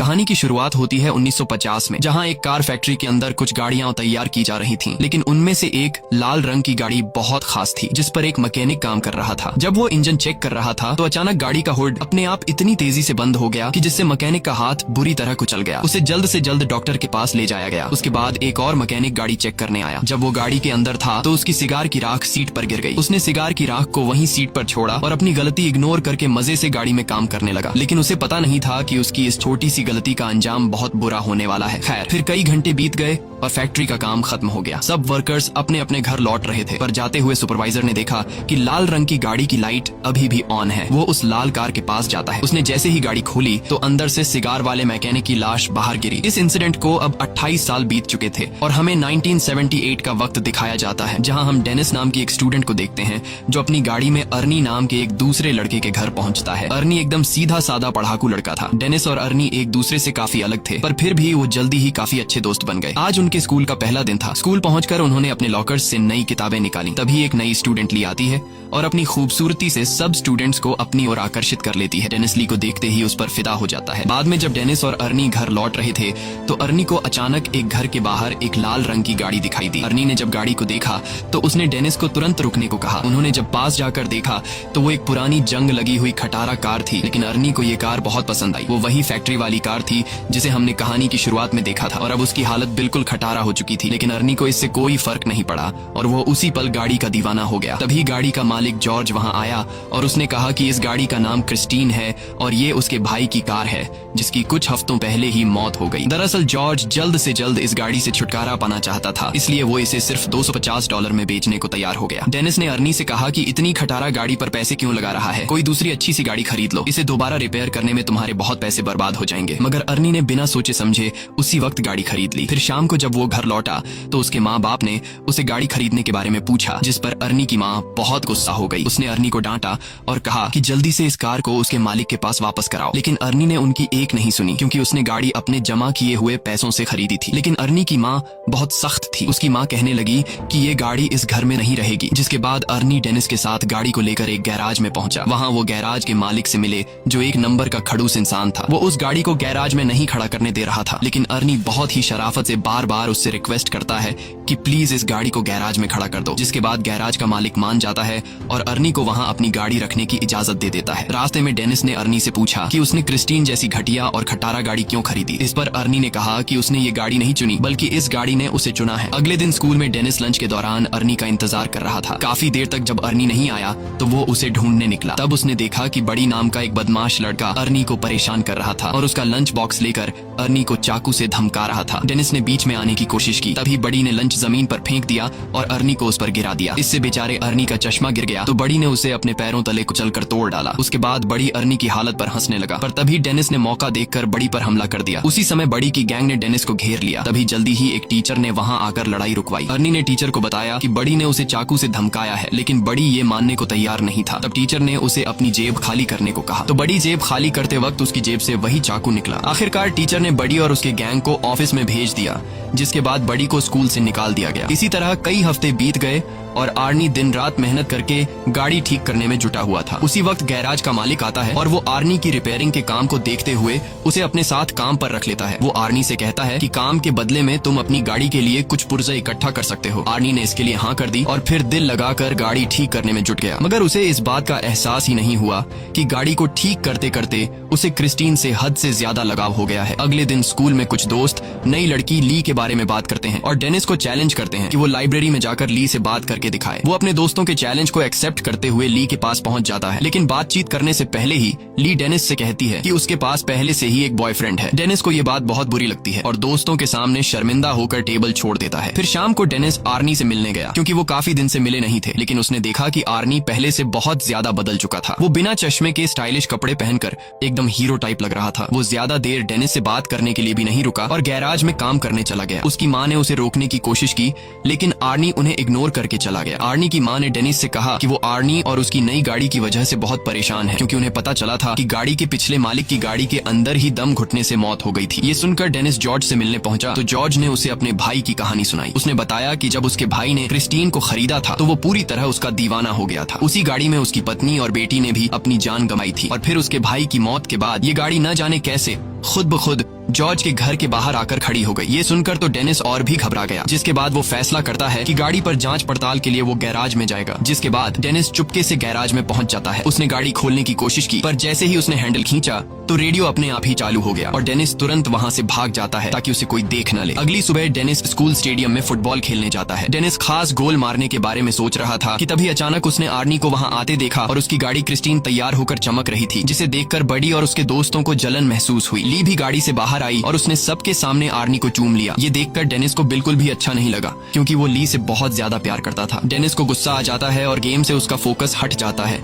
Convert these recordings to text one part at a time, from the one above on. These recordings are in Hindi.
कहानी की शुरुआत होती है 1950 में, जहां एक कार फैक्ट्री के अंदर कुछ गाड़ियां तैयार की जा रही थीं, लेकिन उनमें से एक लाल रंग की गाड़ी बहुत खास थी, जिस पर एक मैकेनिक काम कर रहा था। जब वो इंजन चेक कर रहा था तो अचानक गाड़ी का हुड अपने आप इतनी तेजी से बंद हो गया कि जिससे मैकेनिक का हाथ बुरी तरह कुचल गया। उसे जल्द से जल्द डॉक्टर के पास ले जाया गया। उसके बाद एक और मैकेनिक गाड़ी चेक करने आया। जब वो गाड़ी के अंदर था तो उसकी सिगार की राख सीट पर गिर गई। उसने सिगार की राख को वहीं सीट पर छोड़ा और अपनी गलती इग्नोर करके मजे से गाड़ी में काम करने लगा, लेकिन उसे पता नहीं था कि उसकी इस छोटी सी गलती का अंजाम बहुत बुरा होने वाला है। खैर, फिर कई घंटे बीत गए और फैक्ट्री का काम खत्म हो गया। सब वर्कर्स अपने अपने घर लौट रहे थे, पर जाते हुए सुपरवाइजर ने देखा कि लाल रंग की गाड़ी की लाइट अभी भी ऑन है। वो उस लाल कार के पास जाता है। उसने जैसे ही गाड़ी खोली तो अंदर से सिगार वाले मैकेनिक की लाश बाहर गिरी। इस इंसिडेंट को अब 28 साल बीत चुके थे और हमें 1978 का वक्त दिखाया जाता है, जहां हम डेनिस नाम की एक स्टूडेंट को देखते हैं जो अपनी गाड़ी में अर्नी नाम के एक दूसरे लड़के के घर पहुंचता है। अर्नी एकदम सीधा साधा पढ़ाकू लड़का था। डेनिस और अर्नी एक दूसरे से काफी अलग थे, पर फिर भी वो जल्दी ही काफी अच्छे दोस्त बन गए। आज उनके स्कूल का पहला दिन था। स्कूल पहुंचकर उन्होंने अपने लॉकर्स से नई किताबें निकाली। तभी एक नई स्टूडेंट ली आती है और अपनी खूबसूरती से सब स्टूडेंट्स को अपनी ओर आकर्षित कर लेती है। डेनिस ली को देखते ही उस पर फिदा हो जाता है। बाद में जब डेनिस और अर्नी घर लौट रहे थे तो अर्नी को अचानक एक घर के बाहर एक लाल रंग की गाड़ी दिखाई दी। अर्नी ने जब गाड़ी को देखा तो उसने डेनिस को तुरंत रुकने को कहा। उन्होंने जब पास जाकर देखा तो वो एक पुरानी जंग लगी हुई खटारा कार थी, लेकिन अर्नी को ये कार बहुत पसंद आई। वो वही फैक्ट्री वाली कार थी जिसे हमने कहानी की शुरुआत में देखा था और अब उसकी हालत बिल्कुल खटारा हो चुकी थी, लेकिन अर्नी को इससे कोई फर्क नहीं पड़ा और वो उसी पल गाड़ी का दीवाना हो गया। तभी गाड़ी का मालिक जॉर्ज वहां आया और उसने कहा कि इस गाड़ी का नाम क्रिस्टीन है और ये उसके भाई की कार है जिसकी कुछ हफ्तों पहले ही मौत हो गई। दरअसल जॉर्ज जल्द से जल्द इस गाड़ी से छुटकारा पाना चाहता था, इसलिए वो इसे सिर्फ $250 में बेचने को तैयार हो गया। डेनिस ने अर्नी से कहा कि इतनी खटारा गाड़ी पर पैसे क्यों लगा रहा है, कोई दूसरी अच्छी सी गाड़ी खरीद लो, इसे दोबारा रिपेयर करने में तुम्हारे बहुत पैसे बर्बाद हो जाएंगे। मगर अर्नी ने बिना सोचे समझे उसी वक्त गाड़ी खरीद ली। फिर शाम को जब वो घर लौटा तो उसके माँ बाप ने उसे गाड़ी खरीदने के बारे में पूछा, जिस पर अर्नी की माँ बहुत गुस्सा हो गई। उसने अर्नी को डांटा और कहा कि जल्दी से इस कार को उसके मालिक के पास वापस कराओ, लेकिन अर्नी ने उनकी एक नहीं सुनी क्योंकि उसने गाड़ी अपने जमा किए हुए पैसों से खरीदी थी। लेकिन अर्नी की माँ बहुत सख्त थी। उसकी माँ कहने लगी कि ये गाड़ी इस घर में नहीं रहेगी। जिसके बाद अर्नी डेनिस के साथ गाड़ी को लेकर एक गैराज में पहुंचा। वहां वो गैराज के मालिक से मिले जो एक नंबर का खड़ूस इंसान था। वो उस गाड़ी को गैराज में नहीं खड़ा करने दे रहा था, लेकिन अर्नी बहुत ही शराफत से बार बार उससे रिक्वेस्ट करता है कि प्लीज इस गाड़ी को गैराज में खड़ा कर दो। जिसके बाद गैराज का मालिक मान जाता है और अर्नी को वहां अपनी गाड़ी रखने की इजाजत दे देता है। रास्ते में डेनिस ने अर्नी से पूछा कि उसने क्रिस्टीन जैसी घटिया और खटारा गाड़ी क्यों खरीदी। इस पर अर्नी ने कहा कि उसने ये गाड़ी नहीं चुनी बल्कि इस गाड़ी ने उसे चुना है। अगले दिन स्कूल में डेनिस लंच के दौरान अर्नी का इंतजार कर रहा था। काफी देर तक जब अर्नी नहीं आया तो वो उसे ढूंढने निकला। तब उसने देखा कि बड़ी नाम का एक बदमाश लड़का अर्नी को परेशान कर रहा था और उसका लंच बॉक्स लेकर अर्नी को चाकू से धमका रहा था। डेनिस ने बीच में आने की कोशिश की, तभी बड़ी ने लंच जमीन पर फेंक दिया और अर्नी को उस पर गिरा दिया। इससे बेचारे अर्नी का चश्मा गिर गया तो बड़ी ने उसे अपने पैरों तले कुचलकर तोड़ डाला। उसके बाद बड़ी अर्नी की हालत पर हंसने लगा, पर तभी डेनिस ने मौका देखकर बड़ी पर हमला कर दिया। उसी समय बड़ी की गैंग ने डेनिस को घेर लिया। तभी जल्दी ही एक टीचर ने वहां आकर लड़ाई रुकवाई। अर्नी ने टीचर को बताया कि बड़ी ने उसे चाकू से धमकाया है, लेकिन बड़ी ये मानने को तैयार नहीं था। तब टीचर ने उसे अपनी जेब खाली करने को कहा तो बड़ी जेब खाली करते वक्त उसकी जेब से वही चाकू निकला। आखिरकार टीचर ने बड़ी और उसके गैंग को ऑफिस में भेज दिया, जिसके बाद बड़ी को स्कूल से निकाल दिया गया। इसी तरह कई हफ्ते बीत गए और आर्नी दिन रात मेहनत करके गाड़ी ठीक करने में जुटा हुआ था। उसी वक्त गैराज का मालिक आता है और वो आर्नी की रिपेयरिंग के काम को देखते हुए उसे अपने साथ काम पर रख लेता है। वो आर्नी से कहता है कि काम के बदले में तुम अपनी गाड़ी के लिए कुछ पुर्जे इकट्ठा कर सकते हो। आर्नी ने इसके लिए हाँ कर दी और फिर दिल लगाकर गाड़ी ठीक करने में जुट गया। मगर उसे इस बात का एहसास ही नहीं हुआ कि गाड़ी को ठीक करते करते उसे क्रिस्टीन से हद से ज्यादा लगाव हो गया है। अगले दिन स्कूल में कुछ दोस्त नई लड़की ली के बारे में बात करते हैं और डेनिस को चैलेंज करते हैं कि वो लाइब्रेरी में जाकर ली से बात करके दिखाए। वो अपने दोस्तों के चैलेंज को एक्सेप्ट करते हुए ली के पास पहुंच जाता है, लेकिन बातचीत करने से पहले ही ली डेनिस से कहती है कि उसके पास पहले से ही एक बॉयफ्रेंड है। डेनिस को ये बात बहुत बुरी लगती है और दोस्तों के सामने शर्मिंदा होकर टेबल छोड़ देता है। फिर शाम को डेनिस आर्नी से मिलने गया क्योंकि वो काफी दिन से मिले नहीं थे, लेकिन उसने देखा कि आर्नी पहले से बहुत ज्यादा बदल चुका था। वो बिना चश्मे के स्टाइलिश कपड़े पहनकर एकदम हीरो टाइप लग रहा था। वो ज्यादा देर डेनिस से बात करने के लिए भी नहीं रुका और गैराज में काम करने चला गया। उसकी माँ ने उसे रोकने की कोशिश की, लेकिन आर्नी उन्हें इग्नोर करके चला गया। आर्नी की माँ ने डेनिस से कहा कि वो आर्नी और उसकी नई गाड़ी की वजह से बहुत परेशान है, क्योंकि उन्हें पता चला था कि गाड़ी के पिछले मालिक की गाड़ी के अंदर ही दम घुटने से मौत हो गई थी। ये सुनकर डेनिस जॉर्ज से मिलने मिलने पहुंचा तो जॉर्ज ने उसे अपने भाई की कहानी सुनाई। उसने बताया कि जब उसके भाई ने क्रिस्टीन को खरीदा था तो वो पूरी तरह उसका दीवाना हो गया था। उसी गाड़ी में उसकी पत्नी और बेटी ने भी अपनी जान गंवाई थी और फिर उसके भाई की मौत के बाद ये गाड़ी न जाने कैसे खुद ब खुद जॉर्ज के घर के बाहर आकर खड़ी हो गई। ये सुनकर तो डेनिस और भी घबरा गया, जिसके बाद वो फैसला करता है कि गाड़ी पर जांच पड़ताल के लिए वो गैराज में जाएगा। जिसके बाद डेनिस चुपके से गैराज में पहुंच जाता है। उसने गाड़ी खोलने की कोशिश की, पर जैसे ही उसने हैंडल खींचा तो रेडियो अपने आप ही चालू हो गया और डेनिस तुरंत वहां से भाग जाता है ताकि उसे कोई देख न ले। अगली सुबह डेनिस स्कूल स्टेडियम में फुटबॉल खेलने जाता है। डेनिस खास गोल मारने के बारे में सोच रहा था कि तभी अचानक उसने आर्नी को वहां आते देखा और उसकी गाड़ी क्रिस्टीन तैयार होकर चमक रही थी, जिसे देखकर बडी और उसके दोस्तों को जलन महसूस हुई। ली भी गाड़ी से बाहर आई और उसने सबके सामने आर्नी को चूम लिया। ये देखकर डेनिस को बिल्कुल भी अच्छा नहीं लगा, क्योंकि वो ली से बहुत ज्यादा प्यार करता था। डेनिस को गुस्सा आ जाता है और गेम से उसका फोकस हट जाता है।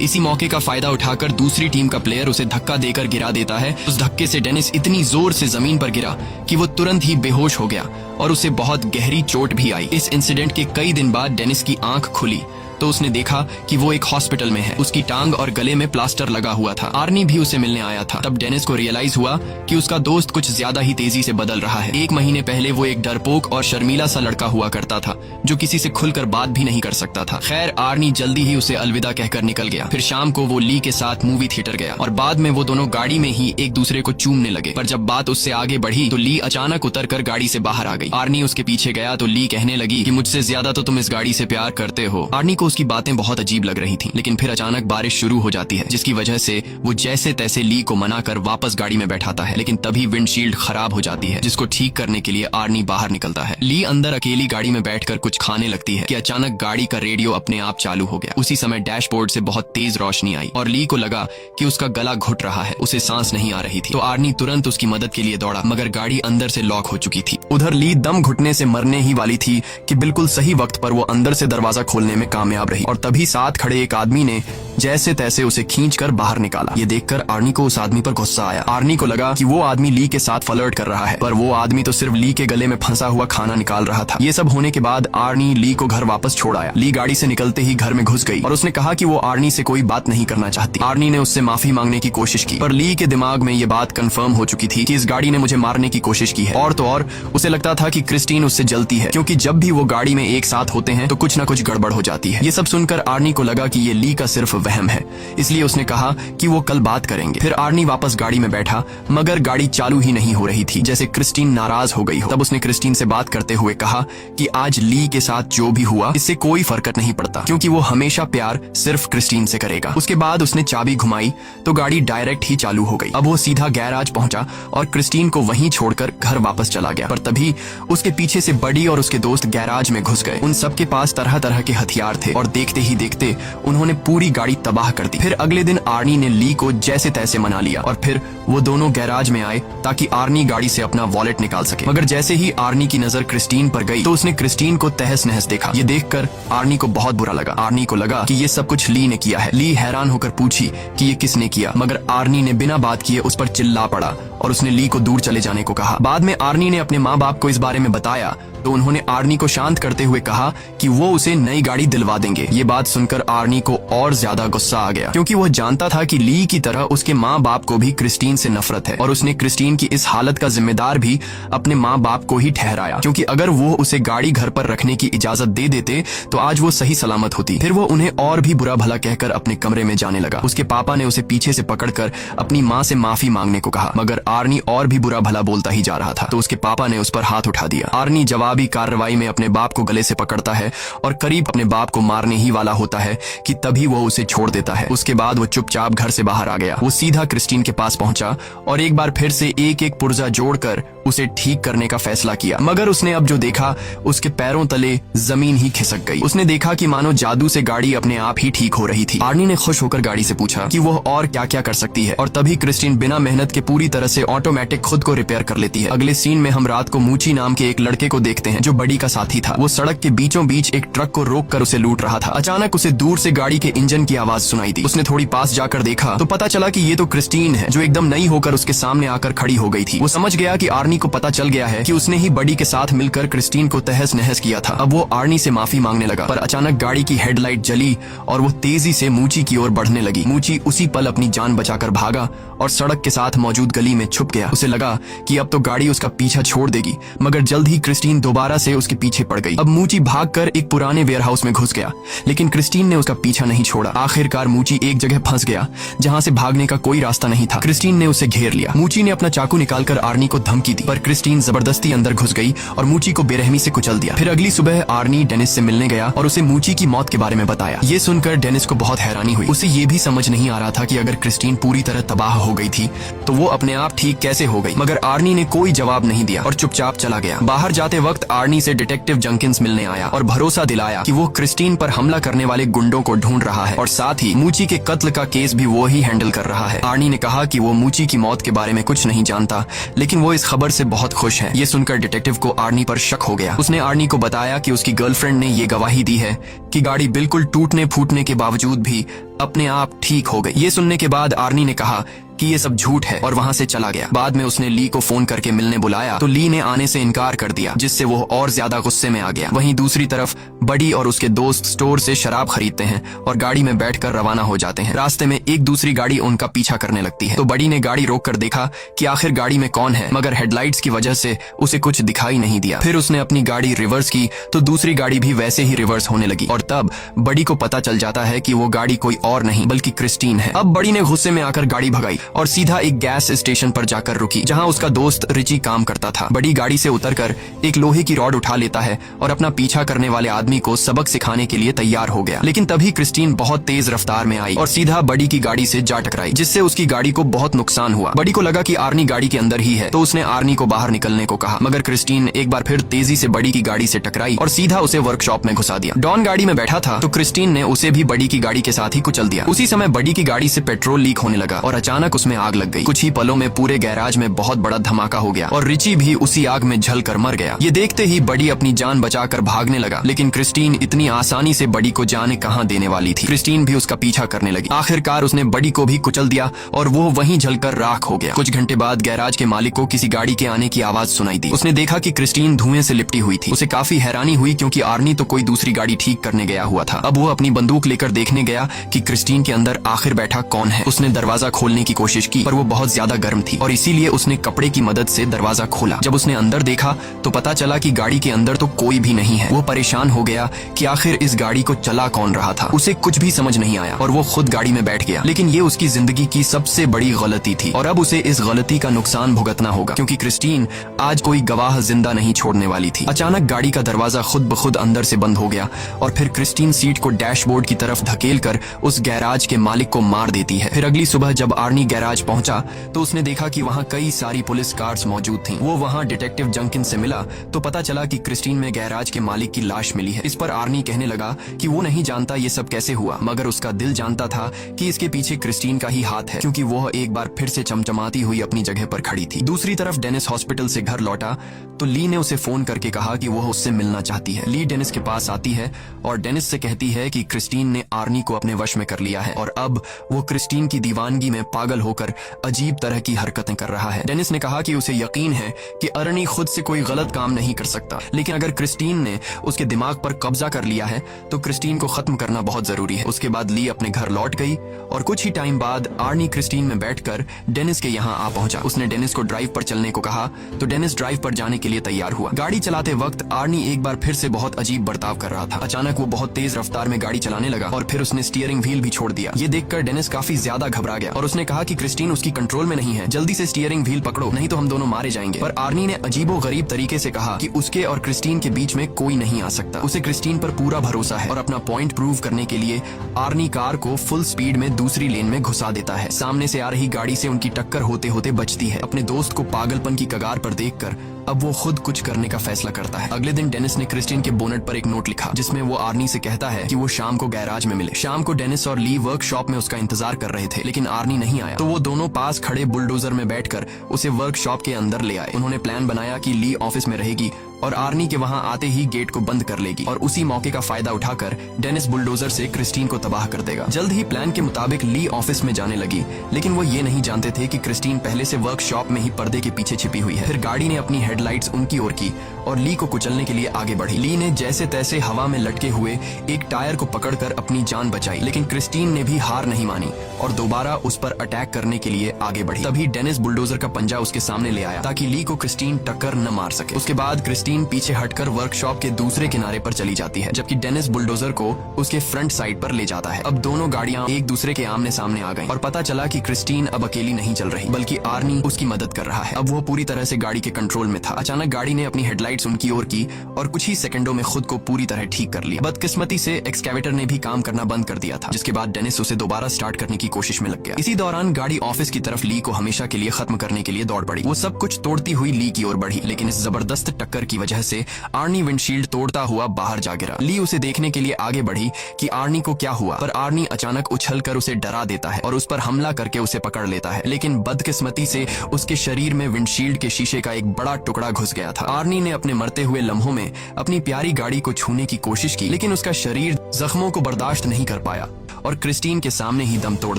इसी मौके का फायदा उठाकर दूसरी टीम का प्लेयर उसे धक्का देकर गिरा देता है। उस धक्के से डेनिस इतनी जोर से जमीन पर गिरा कि वो तुरंत ही बेहोश हो गया और उसे बहुत गहरी चोट भी आई। इस इंसिडेंट के कई दिन बाद डेनिस की आंख खुली तो उसने देखा कि वो एक हॉस्पिटल में है। उसकी टांग और गले में प्लास्टर लगा हुआ था। आर्नी भी उसे मिलने आया था। तब डेनिस को रियलाइज हुआ कि उसका दोस्त कुछ ज्यादा ही तेजी से बदल रहा है। 1 महीने पहले वो एक डरपोक और शर्मीला सा लड़का हुआ करता था जो किसी से खुलकर बात भी नहीं कर सकता था। खैर, आर्नी जल्दी ही उसे अलविदा कहकर निकल गया। फिर शाम को वो ली के साथ मूवी थिएटर गया और बाद में वो दोनों गाड़ी में ही एक दूसरे को चूमने लगे। पर जब बात उससे आगे बढ़ी तो ली अचानक उतरकर गाड़ी से बाहर आ गई। आर्नी उसके पीछे गया तो ली कहने लगी कि मुझसे ज्यादा तो तुम इस गाड़ी से प्यार करते हो। आर्नी को उसकी बातें बहुत अजीब लग रही थी, लेकिन फिर अचानक बारिश शुरू हो जाती है, जिसकी वजह से वो जैसे तैसे ली को मनाकर वापस गाड़ी में बैठाता है। लेकिन तभी विंडशील्ड खराब हो जाती है, जिसको ठीक करने के लिए आर्नी बाहर निकलता है। ली अंदर अकेली गाड़ी में बैठकर कुछ खाने लगती है कि अचानक गाड़ी का रेडियो अपने आप चालू हो गया। उसी समय डैशबोर्ड से बहुत तेज रोशनी आई और ली को लगा कि उसका गला घुट रहा है, उसे सांस नहीं आ रही थी। तो आर्नी तुरंत उसकी मदद के लिए दौड़ा, मगर गाड़ी अंदर से लॉक हो चुकी थी। उधर ली दम घुटने से मरने ही वाली थी कि बिल्कुल सही वक्त पर वो अंदर से दरवाजा खोलने में कामयाब रही और तभी साथ खड़े एक आदमी ने जैसे तैसे उसे खींचकर बाहर निकाला। ये देखकर आर्नी को उस आदमी पर गुस्सा आया। आर्नी को लगा कि वो आदमी ली के साथ फ्लर्ट कर रहा है, पर वो आदमी तो सिर्फ ली के गले में फंसा हुआ खाना निकाल रहा था। ये सब होने के बाद आर्नी ली को घर वापस छोड़ आया। ली गाड़ी से निकलते ही घर में घुस गई और उसने कहा कि वो आर्नी से कोई बात नहीं करना चाहती। आर्नी ने उससे माफी मांगने की कोशिश की, पर ली के दिमाग में ये बात कंफर्म हो चुकी थी कि इस गाड़ी ने मुझे मारने की कोशिश की है। और तो और उसे लगता था कि क्रिस्टीन उससे जलती है, क्योंकि जब भी वो गाड़ी में एक साथ होते हैं तो कुछ न कुछ गड़बड़ हो जाती है। ये सब सुनकर आर्नी को लगा कि ये ली का सिर्फ वहम है, इसलिए उसने कहा कि वो कल बात करेंगे। फिर आर्नी वापस गाड़ी में बैठा, मगर गाड़ी चालू ही नहीं हो रही थी, जैसे क्रिस्टीन नाराज हो गई हो। तब उसने क्रिस्टीन से बात करते हुए कहा कि आज ली के साथ जो भी हुआ इससे कोई फर्क नहीं पड़ता, क्योंकि वो हमेशा प्यार सिर्फ क्रिस्टीन से करेगा। उसके बाद उसने चाबी घुमाई तो गाड़ी डायरेक्ट ही चालू हो गई। अब वो सीधा गैराज पहुंचा और क्रिस्टीन को वहीं छोड़कर घर वापस चला गया। पर तभी उसके पीछे से बडी और उसके दोस्त गैराज में घुस गए। उन सबके पास तरह तरह के हथियार थे और देखते ही देखते उन्होंने पूरी गाड़ी तबाह कर दी। फिर अगले दिन आर्नी ने ली को जैसे तैसे मना लिया और फिर वो दोनों गैराज में आए ताकि आर्नी गाड़ी से अपना वॉलेट निकाल सके। मगर जैसे ही आर्नी की नजर क्रिस्टीन पर गई तो उसने क्रिस्टीन को तहस नहस देखा। ये देखकर आर्नी को बहुत बुरा लगा। आर्नी को लगा कि ये सब कुछ ली ने किया है। ली हैरान होकर पूछी कि ये किसने किया, मगर आर्नी ने बिना बात किए उस पर चिल्ला पड़ा और उसने ली को दूर चले जाने को कहा। बाद में आर्नी ने अपने माँ बाप को इस बारे में बताया तो उन्होंने आर्नी को शांत करते हुए कहा कि वो उसे नई गाड़ी दिलवा देंगे। ये बात सुनकर आर्नी को और ज्यादा गुस्सा आ गया, क्योंकि वो जानता था कि ली की तरह उसके माँ बाप को भी क्रिस्टीन से नफरत है और उसने क्रिस्टीन की इस हालत का जिम्मेदार भी अपने माँ बाप को ही ठहराया, क्योंकि अगर वो उसे गाड़ी घर पर रखने की इजाजत दे देते तो आज वो सही सलामत होती। फिर वो उन्हें और भी बुरा भला कहकर अपने कमरे में जाने लगा। उसके पापा ने उसे पीछे से पकड़कर अपनी माँ से माफी मांगने को कहा, मगर आर्नी और भी बुरा भला बोलता ही जा रहा था तो उसके पापा ने उस पर हाथ उठा दिया। आर्नी जवाबी कार्रवाई में अपने बाप को गले से पकड़ता है और करीब अपने बाप को मारने ही वाला होता है कि तभी वो उसे छोड़ देता है। उसके बाद वो चुपचाप घर से बाहर आ गया। वो सीधा क्रिस्टीन के पास पहुंचा और एक बार फिर से एक एक पुर्जा जोड़कर उसे ठीक करने का फैसला किया, मगर उसने अब जो देखा उसके पैरों तले जमीन ही खिसक गई। उसने देखा कि मानो जादू से गाड़ी अपने आप ही ठीक हो रही थी। आर्नी ने खुश होकर गाड़ी से पूछा कि वो और क्या क्या कर सकती है और तभी क्रिस्टीन बिना मेहनत के पूरी तरह से ऑटोमेटिक खुद को रिपेयर कर लेती है। अगले सीन में हम रात को मूची नाम के एक लड़के को देखते हैं जो बडी का साथी था। वो सड़क के बीचों बीच एक ट्रक को रोक कर उसे लूट रहा था। अचानक उसे दूर से गाड़ी के इंजन की आवाज सुनाई दी। उसने थोड़ी पास जाकर देखा तो पता चला कि ये तो क्रिस्टीन है जो एकदम नई होकर उसके सामने आकर खड़ी हो गई थी। वो समझ गया कि आर्नी आर्नी को पता चल गया है कि उसने ही बडी के साथ मिलकर क्रिस्टीन को तहस नहस किया था। अब वो आर्नी से माफी मांगने लगा, पर अचानक गाड़ी की हेडलाइट जली और वो तेजी से मूची की ओर बढ़ने लगी। मूची उसी पल अपनी जान बचाकर भागा और सड़क के साथ मौजूद गली में छुप गया। उसे लगा कि अब तो गाड़ी उसका पीछा छोड़ देगी, मगर जल्द ही क्रिस्टीन दोबारा से उसके पीछे पड़ गई। अब मूची भागकर एक पुराने वेयरहाउस में घुस गया, लेकिन क्रिस्टीन ने उसका पीछा नहीं छोड़ा। आखिरकार मूची एक जगह फंस गया जहां से भागने का कोई रास्ता नहीं था। क्रिस्टीन ने उसे घेर लिया। मूची ने अपना चाकू निकालकर आर्नी को धमकी दी, पर क्रिस्टीन जबरदस्ती अंदर घुस गई और मूची को बेरहमी से कुचल दिया। फिर अगली सुबह आर्नी डेनिस से मिलने गया और उसे मूची की मौत के बारे में बताया। ये सुनकर डेनिस को बहुत हैरानी हुई। उसे ये भी समझ नहीं आ रहा था कि अगर क्रिस्टीन पूरी तरह तबाह हो गई थी तो वो अपने आप ठीक कैसे हो गई। मगर आर्नी ने कोई जवाब नहीं दिया और चुपचाप चला गया। बाहर जाते वक्त आर्नी से डिटेक्टिव जंकिंस मिलने आया और भरोसा दिलाया कि वो क्रिस्टीन पर हमला करने वाले गुंडों को ढूंढ रहा है और साथ ही मूची के कत्ल का केस भी वो ही हैंडल कर रहा है। आर्नी ने कहा कि वो मूची की मौत के बारे में कुछ नहीं जानता, लेकिन वो इस खबर से बहुत खुश है। ये सुनकर डिटेक्टिव को आर्नी पर शक हो गया। उसने आर्नी को बताया कि उसकी गर्लफ्रेंड ने ये गवाही दी है कि गाड़ी बिल्कुल टूटने फूटने के बावजूद भी अपने आप ठीक हो गई। ये सुनने के बाद आर्नी ने कहा कि ये सब झूठ है और वहां से चला गया। बाद में उसने ली को फोन करके मिलने बुलाया तो ली ने आने से इनकार कर दिया, जिससे वो और ज्यादा गुस्से में आ गया। वहीं दूसरी तरफ बडी और उसके दोस्त स्टोर से शराब खरीदते हैं और गाड़ी में बैठकर रवाना हो जाते हैं। रास्ते में एक दूसरी गाड़ी उनका पीछा करने लगती है तो बडी ने गाड़ी रोककर देखा कि आखिर गाड़ी में कौन है, मगर हेडलाइट्स की वजह से उसे कुछ दिखाई नहीं दिया। फिर उसने अपनी गाड़ी रिवर्स की तो दूसरी गाड़ी भी वैसे ही रिवर्स होने लगी और तब बडी को पता चल जाता है कि वो गाड़ी कोई और नहीं बल्कि क्रिस्टीन है। अब बडी ने गुस्से में आकर गाड़ी भगाई और सीधा एक गैस स्टेशन पर जाकर रुकी जहां उसका दोस्त रिची काम करता था। बडी गाड़ी से उतरकर एक लोहे की रॉड उठा लेता है और अपना पीछा करने वाले आदमी को सबक सिखाने के लिए तैयार हो गया। लेकिन तभी क्रिस्टीन बहुत तेज रफ्तार में आई और सीधा बडी की गाड़ी से जा टकराई, जिससे उसकी गाड़ी को बहुत नुकसान हुआ। बडी को लगा कि आर्नी गाड़ी के अंदर ही है तो उसने आर्नी को बाहर निकलने को कहा, मगर क्रिस्टीन एक बार फिर तेजी से बडी की गाड़ी से टकराई और सीधा उसे वर्कशॉप में घुसा दिया। डॉन गाड़ी में बैठा था तो क्रिस्टीन ने उसे भी बडी की गाड़ी के साथ ही कुचल दिया। उसी समय बडी की गाड़ी से पेट्रोल लीक होने लगा और अचानक उसमें आग लग गई। कुछ ही पलों में पूरे गैराज में बहुत बड़ा धमाका हो गया और रिची भी उसी आग में जलकर मर गया। ये देखते ही बडी अपनी जान बचाकर भागने लगा, लेकिन क्रिस्टीन इतनी आसानी से बडी को जाने कहां देने वाली थी। क्रिस्टीन भी उसका पीछा करने लगी। आखिरकार उसने बडी को भी कुचल दिया और वो वहीं जलकर राख हो गया। कुछ घंटे बाद गैराज के मालिक को किसी गाड़ी के आने की आवाज सुनाई दी। उसने देखा कि क्रिस्टीन धुएं से लिपटी हुई थी। उसे काफी हैरानी हुई क्योंकि आर्नी तो कोई दूसरी गाड़ी ठीक करने गया हुआ था। अब वो अपनी बंदूक लेकर देखने गया कि क्रिस्टीन के अंदर आखिर बैठा कौन है। उसने दरवाजा खोलने की कोशिश की पर वो बहुत ज्यादा गर्म थी और इसीलिए उसने कपड़े की मदद से दरवाजा खोला। जब उसने अंदर देखा तो पता चला कि गाड़ी के अंदर तो कोई भी नहीं है। वो परेशान हो गया कि आखिर इस गाड़ी को चला कौन रहा था। उसे कुछ भी समझ नहीं आया और वो खुद गाड़ी में बैठ गया। लेकिन ये उसकी जिंदगी की सबसे बड़ी गलती थी और अब उसे इस गलती का नुकसान भुगतना होगा, क्योंकि क्रिस्टीन आज कोई गवाह जिंदा नहीं छोड़ने वाली थी। अचानक गाड़ी का दरवाजा खुद ब खुद अंदर से बंद हो गया और फिर क्रिस्टीन सीट को डैशबोर्ड की तरफ धकेलकर उस गैराज के मालिक को मार देती है। फिर अगली सुबह जब आर्नी गैराज पहुंचा तो उसने देखा कि वहां कई सारी पुलिस कार्स मौजूद थीं। वो वहां डिटेक्टिव जंकिन से मिला तो पता चला कि क्रिस्टीन में गैराज के मालिक की लाश मिली है। इस पर आर्नी कहने लगा कि वो नहीं जानता ये सब कैसे हुआ, मगर उसका दिल जानता था कि इसके पीछे क्रिस्टीन का ही हाथ है, क्योंकि वो एक बार फिर से चमचमाती हुई अपनी जगह पर खड़ी थी। दूसरी तरफ डेनिस हॉस्पिटल से घर लौटा तो ली ने उसे फोन करके कहा कि वो उससे मिलना चाहती है। ली डेनिस के पास आती है और डेनिस से कहती है कि क्रिस्टीन ने आर्नी को अपने वश में कर लिया है और अब वो क्रिस्टीन की दीवानगी में पागल होकर अजीब तरह की हरकतें कर रहा है। डेनिस ने कहा कि उसे यकीन है कि आर्नी खुद से कोई गलत काम नहीं कर सकता, लेकिन अगर क्रिस्टीन ने उसके दिमाग पर कब्जा कर लिया है तो क्रिस्टीन को खत्म करना बहुत जरूरी है। उसके बाद ली अपने घर लौट गई और कुछ ही टाइम बाद आर्नी क्रिस्टीन में बैठकर डेनिस के यहाँ आ पहुंचा। उसने डेनिस को ड्राइव पर चलने को कहा तो डेनिस ड्राइव पर जाने के लिए तैयार हुआ। गाड़ी चलाते वक्त आर्नी एक बार फिर से बहुत अजीब बर्ताव कर रहा था। अचानक वो बहुत तेज रफ्तार में गाड़ी चलाने लगा और फिर उसने स्टीयरिंग व्हील भी छोड़ दिया। ये देखकर डेनिस काफी ज्यादा घबरा गया और उसने कहा कि क्रिस्टीन उसकी कंट्रोल में नहीं है, जल्दी से स्टीयरिंग व्हील पकड़ो नहीं तो हम दोनों मारे जाएंगे। पर आर्नी ने अजीबो गरीब तरीके से कहा कि उसके और क्रिस्टीन के बीच में कोई नहीं आ सकता। उसे क्रिस्टीन पर पूरा भरोसा है और अपना पॉइंट प्रूव करने के लिए आर्नी कार को फुल स्पीड में दूसरी लेन में घुसा देता है। सामने से आ रही गाड़ी से उनकी टक्कर होते होते बचती है। अपने दोस्त को पागलपन की कगार पर देखकर अब वो खुद कुछ करने का फैसला करता है। अगले दिन डेनिस ने क्रिस्टीन के बोनेट पर एक नोट लिखा जिसमें वो आर्नी से कहता है कि वो शाम को गैराज में मिले। शाम को डेनिस और ली वर्कशॉप में उसका इंतजार कर रहे थे, लेकिन आर्नी नहीं आया तो वो दोनों पास खड़े बुलडोजर में बैठकर उसे वर्कशॉप के अंदर ले आए। उन्होंने प्लान बनाया कि ली ऑफिस में रहेगी और आर्नी के वहां आते ही गेट को बंद कर लेगी और उसी मौके का फायदा उठाकर डेनिस बुलडोजर से क्रिस्टीन को तबाह कर देगा। जल्द ही प्लान के मुताबिक ली ऑफिस में जाने लगी, लेकिन वो ये नहीं जानते थे कि क्रिस्टीन पहले से वर्कशॉप में ही पर्दे के पीछे छिपी हुई है। फिर गाड़ी ने अपनी हेडलाइट्स उनकी ओर की और ली को कुचलने के लिए आगे बढ़ी। ली ने जैसे तैसे हवा में लटके हुए एक टायर को पकड़कर अपनी जान बचाई, लेकिन क्रिस्टीन ने भी हार नहीं मानी और दोबारा उस पर अटैक करने के लिए आगे बढ़ी। तभी डेनिस बुलडोजर का पंजा उसके सामने ले आया ताकि ली को क्रिस्टीन टक्कर न मार सके। उसके बाद क्रिस्टीन पीछे हटकर वर्कशॉप के दूसरे किनारे पर चली जाती है, जबकि डेनिस बुलडोजर को उसके फ्रंट साइड पर ले जाता है। अब दोनों गाड़ियां एक दूसरे के आमने सामने आ गईं और पता चला कि क्रिस्टीन अब अकेली नहीं चल रही, बल्कि आर्नी उसकी मदद कर रहा है। अब वो पूरी तरह से गाड़ी के कंट्रोल में था। अचानक गाड़ी ने अपनी हेडलाइट्स उनकी ओर की और कुछ ही सेकंडों में खुद को पूरी तरह ठीक कर लिया। बदकिस्मती से एक्सकैवेटर ने भी काम करना बंद कर दिया था, जिसके बाद डेनिस उसे दोबारा स्टार्ट करने की कोशिश में लग गया। इसी दौरान गाड़ी ऑफिस की तरफ ली को हमेशा के लिए खत्म करने के लिए दौड़ पड़ी। वो सब कुछ तोड़ती हुई ली की ओर बढ़ी, लेकिन इस जबरदस्त टक्कर की वजह से आर्नी विंडशील्ड तोड़ता हुआ बाहर जा गिरा। ली उसे देखने के लिए आगे बढ़ी कि आर्नी को क्या हुआ, पर आर्नी अचानक उछलकर उसे डरा देता है और उस पर हमला करके उसे पकड़ लेता है। लेकिन बदकिस्मती से उसके शरीर में विंडशील्ड के शीशे का एक बड़ा टुकड़ा घुस गया था। आर्नी ने अपने मरते हुए लम्हों में अपनी प्यारी गाड़ी को छूने की कोशिश की, लेकिन उसका शरीर जख्मों को बर्दाश्त नहीं कर पाया और क्रिस्टीन के सामने ही दम तोड़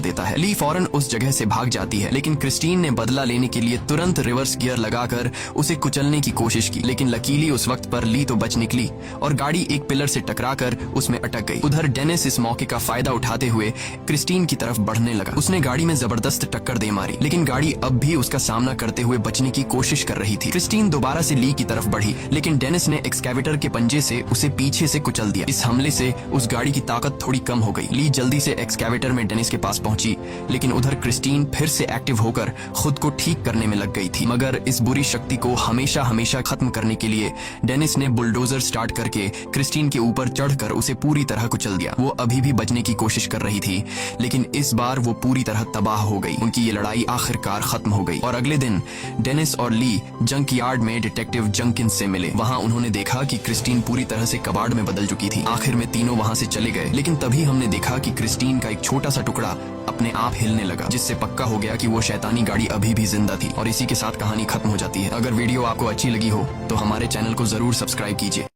देता है। ली फौरन उस जगह से भाग जाती है, लेकिन क्रिस्टीन ने बदला लेने के लिए तुरंत रिवर्स गियर लगाकर उसे कुचलने की कोशिश की, लेकिन लकीली उस वक्त पर ली तो बच निकली और गाड़ी एक पिलर से टकराकर उसमें अटक गई। उधर डेनिस इस मौके का फायदा उठाते हुए क्रिस्टीन की तरफ बढ़ने लगा। उसने गाड़ी में जबरदस्त टक्कर दे मारी, लेकिन गाड़ी अब भी उसका सामना करते हुए बचने की कोशिश कर रही थी। क्रिस्टीन दोबारा से ली की तरफ बढ़ी, लेकिन डेनिस ने एक्सकैवेटर के पंजे से उसे पीछे से कुचल दिया। इस हमले से उस गाड़ी की ताकत थोड़ी कम हो गई। ली जल्दी से एक्सकैवेटर में डेनिस के पास पहुंची, लेकिन उधर क्रिस्टीन फिर से एक्टिव होकर खुद को ठीक करने में लग गई थी। मगर इस बुरी शक्ति को हमेशा हमेशा खत्म करने के लिए डेनिस ने बुलडोजर स्टार्ट करके क्रिस्टीन के ऊपर चढ़कर उसे पूरी तरह कुचल दिया। वो अभी भी बचने की कोशिश कर रही थी, लेकिन इस बार वो पूरी तरह तबाह हो गई। उनकी ये लड़ाई आखिरकार खत्म हो गई और अगले दिन डेनिस और ली जंकयार्ड में डिटेक्टिव जंकिंस से मिले। वहां उन्होंने देखा कि क्रिस्टीन पूरी तरह से कबाड़ में बदल चुकी थी। आखिर में तीनों वहां से चले गए, लेकिन तभी हमने देखा कि क्रिस्टीन का एक छोटा सा टुकड़ा अपने आप हिलने लगा, जिससे पक्का हो गया कि वो शैतानी गाड़ी अभी भी जिंदा थी। और इसी के साथ कहानी खत्म हो जाती है। अगर वीडियो आपको अच्छी लगी हो तो हमारे चैनल को जरूर सब्सक्राइब कीजिए।